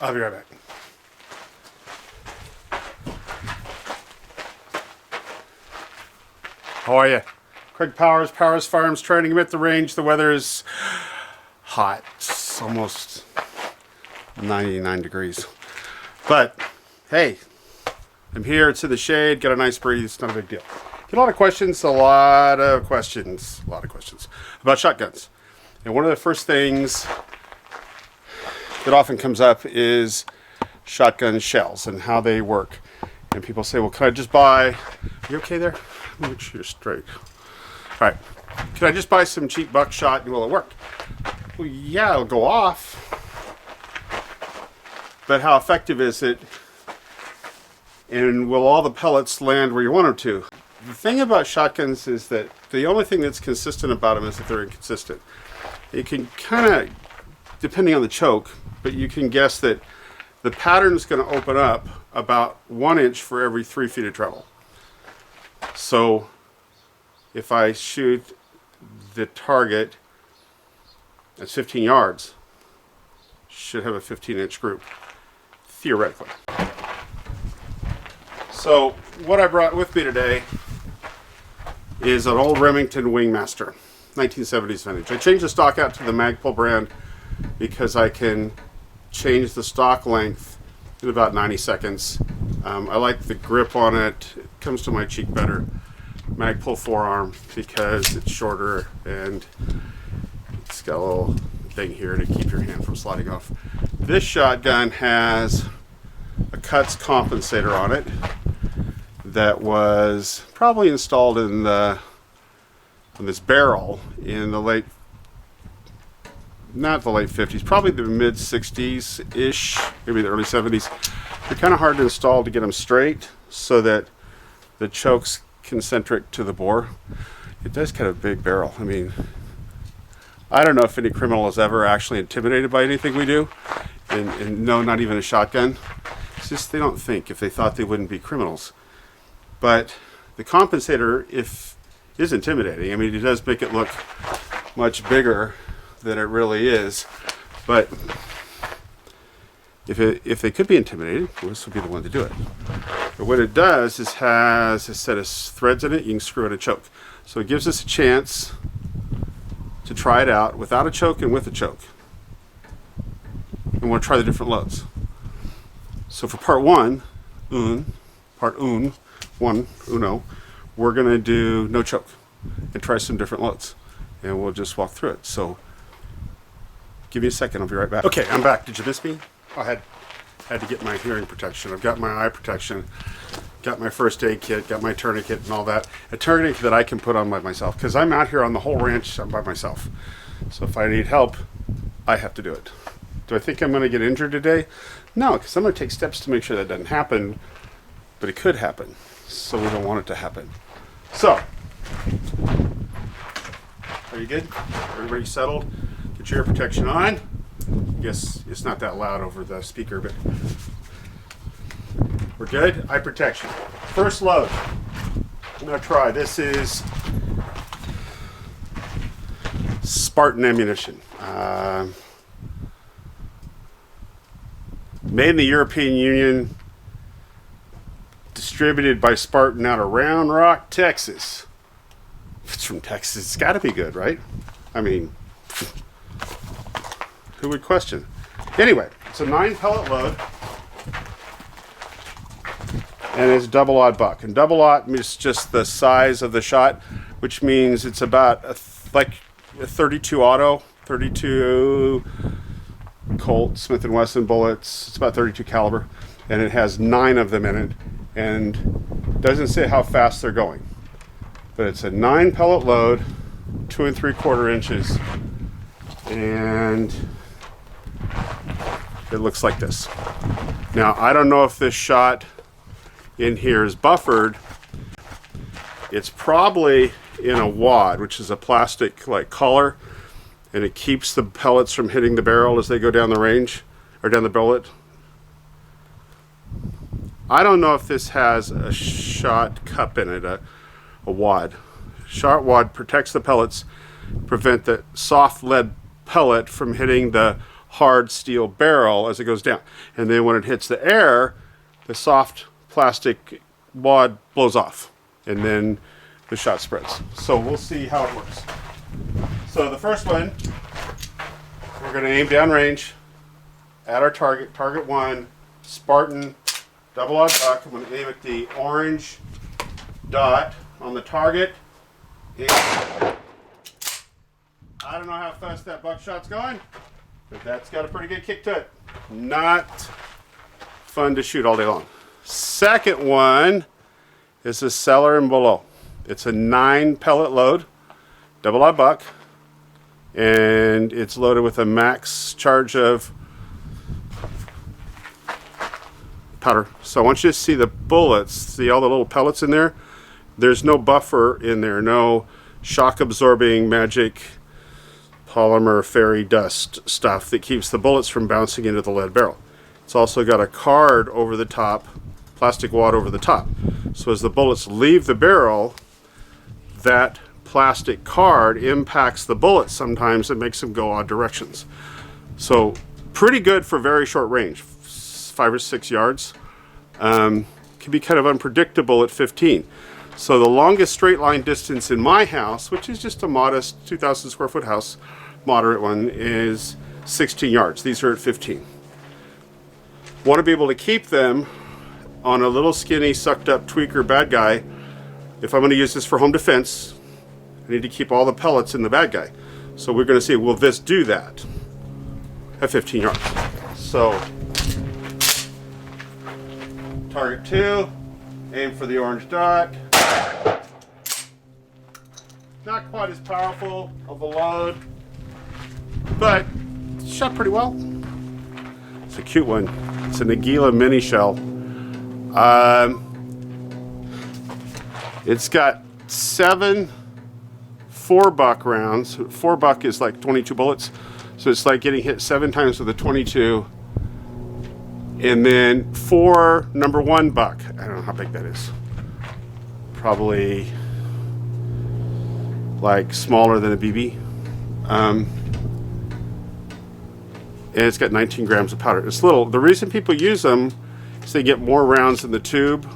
I'll be right back. How are you? Craig Powers, Powers Farms, trying to get the range. The weather is hot. It's almost 99 degrees. But, hey, I'm here. It's in the shade. Got a nice breeze. It's not a big deal. Get a lot of questions about shotguns. And one of the first things that often comes up is shotgun shells and how they work. And people say, well, can I just buy... Are you okay there? Make sure you're straight. All right. Can I just buy some cheap buckshot and will it work? Well, yeah, it'll go off. But how effective is it? And will all the pellets land where you want them to? The thing about shotguns is that the only thing that's consistent about them is that they're inconsistent. You can kind of, depending on the choke, but you can guess that the pattern's going to open up about 1 inch for every 3 feet of travel. So if I shoot the target at 15 yards, should have a 15-inch group, theoretically. So what I brought with me today is an old Remington Wingmaster, 1970s vintage. I changed the stock out to the Magpul brand because I can change the stock length in about 90 seconds. I like the grip on it. It comes to my cheek better. Magpul forearm because it's shorter and it's got a little thing here to keep your hand from sliding off. This shotgun has a cuts compensator on it that was probably installed in this barrel in the late, not the late 50s, probably the mid 60s ish, maybe the early 70s. They're kind of hard to install to get them straight so that the choke's concentric to the bore. It does kind of a big barrel. I mean, I don't know if any criminal is ever actually intimidated by anything we do, and no, not even a shotgun. It's just they don't think. If they thought, they wouldn't be criminals. But the compensator is intimidating. I mean, it does make it look much bigger than it really is. But if they could be intimidated, well, this would be the one to do it. But what it does is has a set of threads in it. You can screw in a choke. So it gives us a chance to try it out without a choke and with a choke. And we'll try the different loads. So for part one, we're going to do no choke and try some different loads. And we'll just walk through it. So give me a second, I'll be right back. Okay, I'm back. Did you miss me? I had to get my hearing protection. I've got my eye protection, got my first aid kit, got my tourniquet and all that. A tourniquet that I can put on by myself because I'm out here on the whole ranch. I'm by myself. So if I need help, I have to do it. Do I think I'm going to get injured today? No, because I'm going to take steps to make sure that doesn't happen, but it could happen. So we don't want it to happen. So, are you good? Everybody settled? Get your ear protection on. Yes, it's not that loud over the speaker, but we're good. Eye protection. First load. I'm going to try. This is Spartan ammunition. Made in the European Union. Distributed by Spartan out of Round Rock, Texas. If it's from Texas, it's got to be good, right? I mean, who would question? Anyway, it's a 9 pellet load. And it's double aught buck. And double aught is just the size of the shot, which means it's about like a 32 auto, 32 Colt Smith & Wesson bullets. It's about 32 caliber. And it has 9 of them in it. And doesn't say how fast they're going. But it's a 9 pellet load, 2 3/4 inches. And it looks like this. Now, I don't know if this shot in here is buffered. It's probably in a wad, which is a plastic like collar, and it keeps the pellets from hitting the barrel as they go down the range, or down the bullet. I don't know if this has a shot cup in it, a wad. Shot wad protects the pellets, prevent the soft lead pellet from hitting the hard steel barrel as it goes down. And then when it hits the air, the soft plastic wad blows off, and then the shot spreads. So we'll see how it works. So the first one, we're going to aim downrange at our target, target 1, Spartan, double odd buck. I'm going to aim at the orange dot on the target. And I don't know how fast that buckshot's going, but that's got a pretty good kick to it. Not fun to shoot all day long. Second one is the cellar and below. It's a 9 pellet load, double odd buck, and it's loaded with a max charge of powder. So I want you to see the bullets, see all the little pellets in there? There's no buffer in there, no shock absorbing magic polymer fairy dust stuff that keeps the bullets from bouncing into the lead barrel. It's also got a card over the top, plastic wad over the top. So as the bullets leave the barrel, that plastic card impacts the bullets sometimes and makes them go odd directions. So pretty good for very short range, 5 or 6 yards. Can be kind of unpredictable at 15. So the longest straight line distance in my house, which is just a modest 2,000 square foot house, moderate one, is 16 yards. These are at 15. Want to be able to keep them on a little skinny, sucked up tweaker bad guy. If I'm going to use this for home defense, I need to keep all the pellets in the bad guy. So we're going to see, will this do that at 15 yards? So target 2, aim for the orange dot. Not quite as powerful of a load, but it's shot pretty well. It's a cute one. It's a Nagila mini shell. It's got 7 4-buck rounds. 4-buck is like 22 bullets, so it's like getting hit 7 times with a 22. And then 4 number 1 buck. I don't know how big that is. Probably like smaller than a BB. And it's got 19 grams of powder. It's little. The reason people use them is they get more rounds in the tube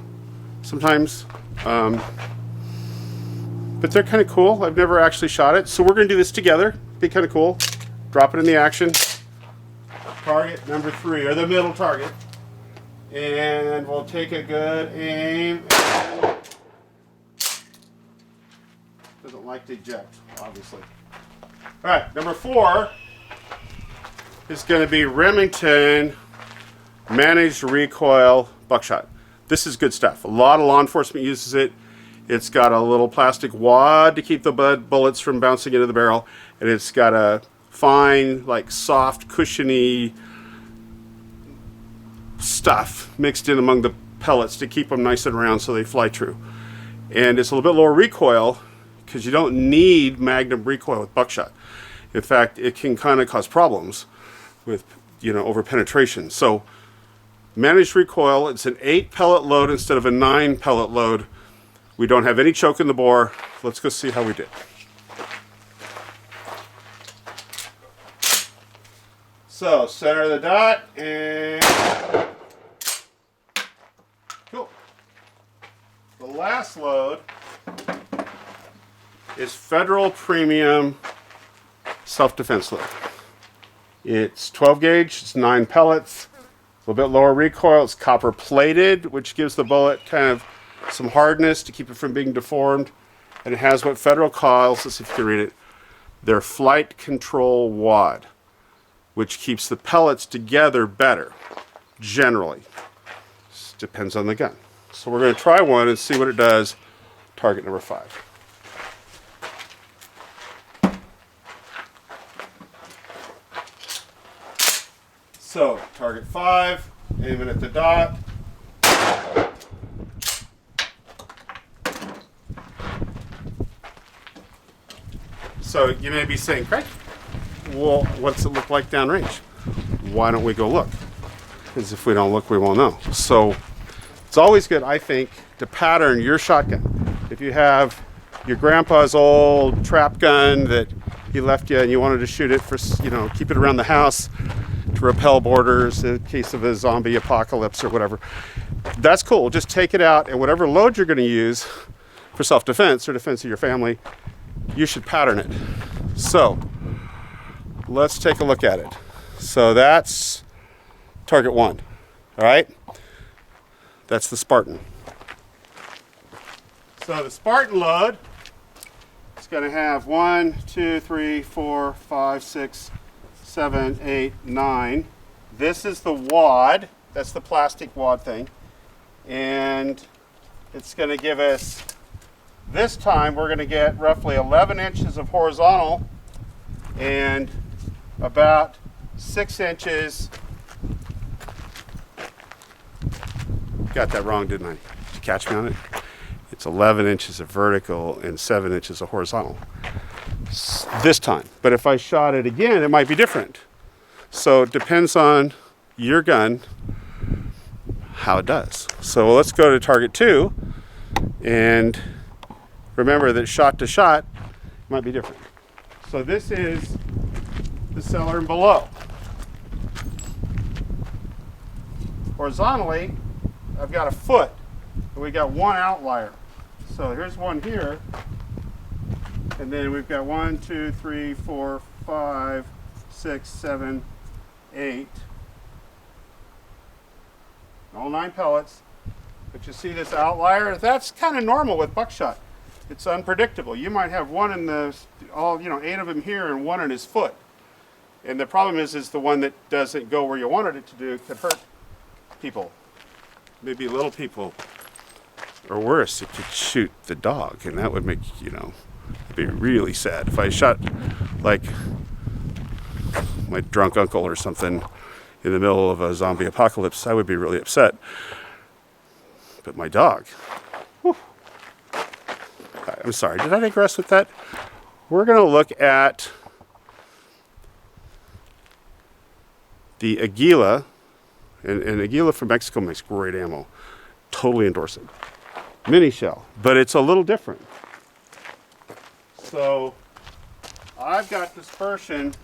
sometimes. But they're kind of cool. I've never actually shot it. So we're going to do this together. Be kind of cool. Drop it in the action. Target number 3, or the middle target. And we'll take a good aim. Doesn't like to eject, obviously. All right, number 4 is going to be Remington Managed Recoil Buckshot. This is good stuff. A lot of law enforcement uses it. It's got a little plastic wad to keep the bullets from bouncing into the barrel, and it's got a fine, like soft, cushiony stuff mixed in among the pellets to keep them nice and round so they fly true. And it's a little bit lower recoil because you don't need magnum recoil with buckshot. In fact, it can kind of cause problems with, over penetration. So managed recoil, it's an 8 pellet load instead of a 9 pellet load. We don't have any choke in the bore. Let's go see how we did. So center the dot and cool. The last load is Federal Premium self-defense load. It's 12 gauge, it's 9 pellets, a little bit lower recoil, it's copper plated, which gives the bullet kind of some hardness to keep it from being deformed, and it has what Federal calls, let's see if you can read it, their flight control wad, which keeps the pellets together better, generally. This depends on the gun. So we're going to try one and see what it does. Target number 5. So, target 5, aiming at the dot. So you may be saying, Craig, well, what's it look like downrange? Why don't we go look? Because if we don't look, we won't know. So it's always good, I think, to pattern your shotgun. If you have your grandpa's old trap gun that he left you and you wanted to shoot it for, keep it around the house, to repel borders in case of a zombie apocalypse or whatever. That's cool. Just take it out, and whatever load you're going to use for self-defense or defense of your family, you should pattern it. So let's take a look at it. So that's target 1. All right, that's the Spartan. So the Spartan load is going to have 1, 2, 3, 4, 5, 6, 7, 8, 9. This is the wad. That's the plastic wad thing. And it's going to give us, this time we're going to get roughly 11 inches of horizontal and about 6 inches. Got that wrong, didn't I? Did you catch me on it? It's 11 inches of vertical and 7 inches of horizontal this time. But if I shot it again, it might be different. So it depends on your gun, how it does. So let's go to target 2, and remember that shot to shot might be different. So this is the cellar and below. Horizontally, I've got a foot, and we got one outlier. So here's one here, and then we've got 1, 2, 3, 4, 5, 6, 7, 8. All 9 pellets. But you see this outlier? That's kind of normal with buckshot. It's unpredictable. You might have one in the, 8 of them here and one in his foot. And the problem is the one that doesn't go where you wanted it to do could hurt people. Maybe little people. Or worse, it could shoot the dog, and that would make, it'd be really sad. If I shot, like, my drunk uncle or something in the middle of a zombie apocalypse, I would be really upset. But my dog, whew. I'm sorry, did I digress with that? We're going to look at the Aguila, and Aguila from Mexico makes great ammo. Totally endorse it. Mini shell, but it's a little different. So I've got dispersion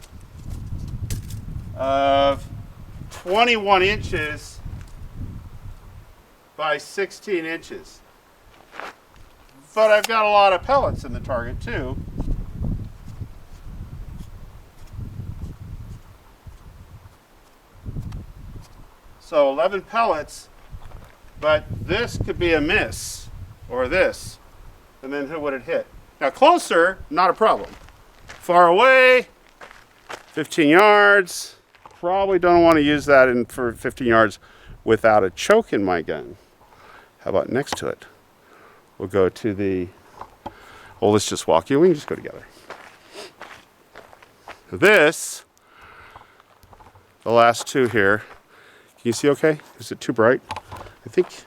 of 21 inches by 16 inches. But I've got a lot of pellets in the target too. So 11 pellets, but this could be a miss, or this, and then who would it hit? Now closer, not a problem. Far away, 15 yards, probably don't want to use that for 15 yards without a choke in my gun. How about next to it? We'll go to the, let's just walk you, we can just go together. This, the last two here, can you see okay? Is it too bright? I think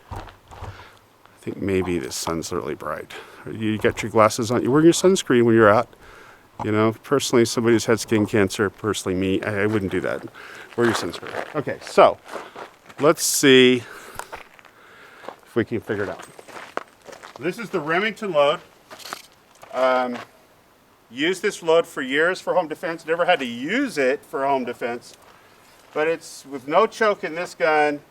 maybe the sun's really bright. You got your glasses on. You're wearing your sunscreen when you're out. Personally, somebody who's had skin cancer, personally me, I wouldn't do that. Wear your sunscreen. Okay, so let's see if we can figure it out. This is the Remington load. Used this load for years for home defense. Never had to use it for home defense. But it's with no choke in this gun.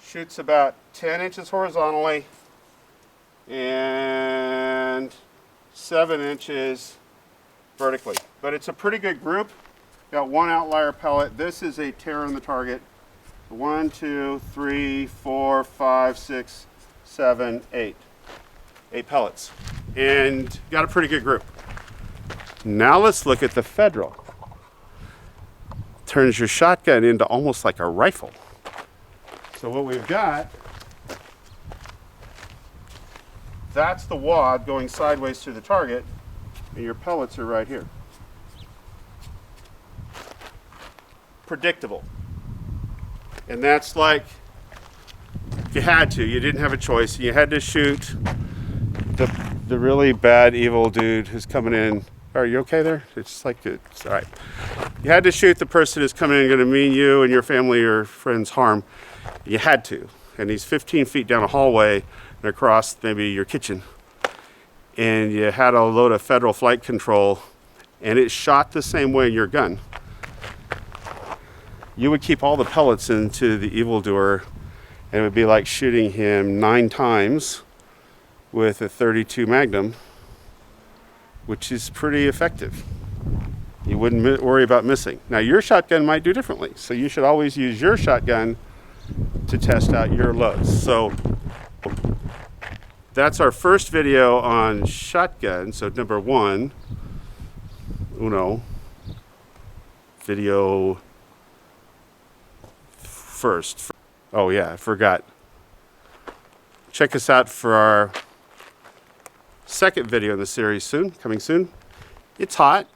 Shoots about 10 inches horizontally and 7 inches vertically. But it's a pretty good group. Got one outlier pellet. This is a tear on the target. 1, 2, 3, 4, 5, 6, 7, 8. 8 pellets. And got a pretty good group. Now let's look at the Federal. Turns your shotgun into almost like a rifle. So what we've got, that's the wad going sideways to the target, and your pellets are right here. Predictable. And that's like, if you had to, you didn't have a choice, and you had to shoot the really bad, evil dude who's coming in. Are you okay there? It's like, it's all right. You had to shoot the person who's coming in, going to mean you and your family or friends harm. You had to. And he's 15 feet down a hallway and across maybe your kitchen. And you had a load of Federal flight control, and it shot the same way in your gun. you would keep all the pellets into the evildoer, and it would be like shooting him 9 times with a .32 Magnum, which is pretty effective. You wouldn't worry about missing. Now your shotgun might do differently, so you should always use your shotgun to test out your loads. So that's our first video on shotgun. So number 1, video first. Oh yeah, I forgot. Check us out for our second video in the series coming soon. It's hot,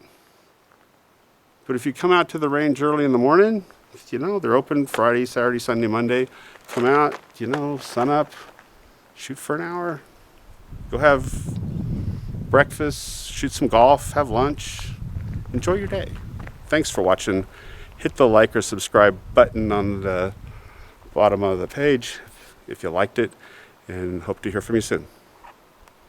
but if you come out to the range early in the morning, they're open Friday, Saturday, Sunday, Monday. Come out, sun up, shoot for an hour, go have breakfast, shoot some golf, have lunch, enjoy your day. Thanks for watching. Hit the like or subscribe button on the bottom of the page if you liked it, and hope to hear from you soon.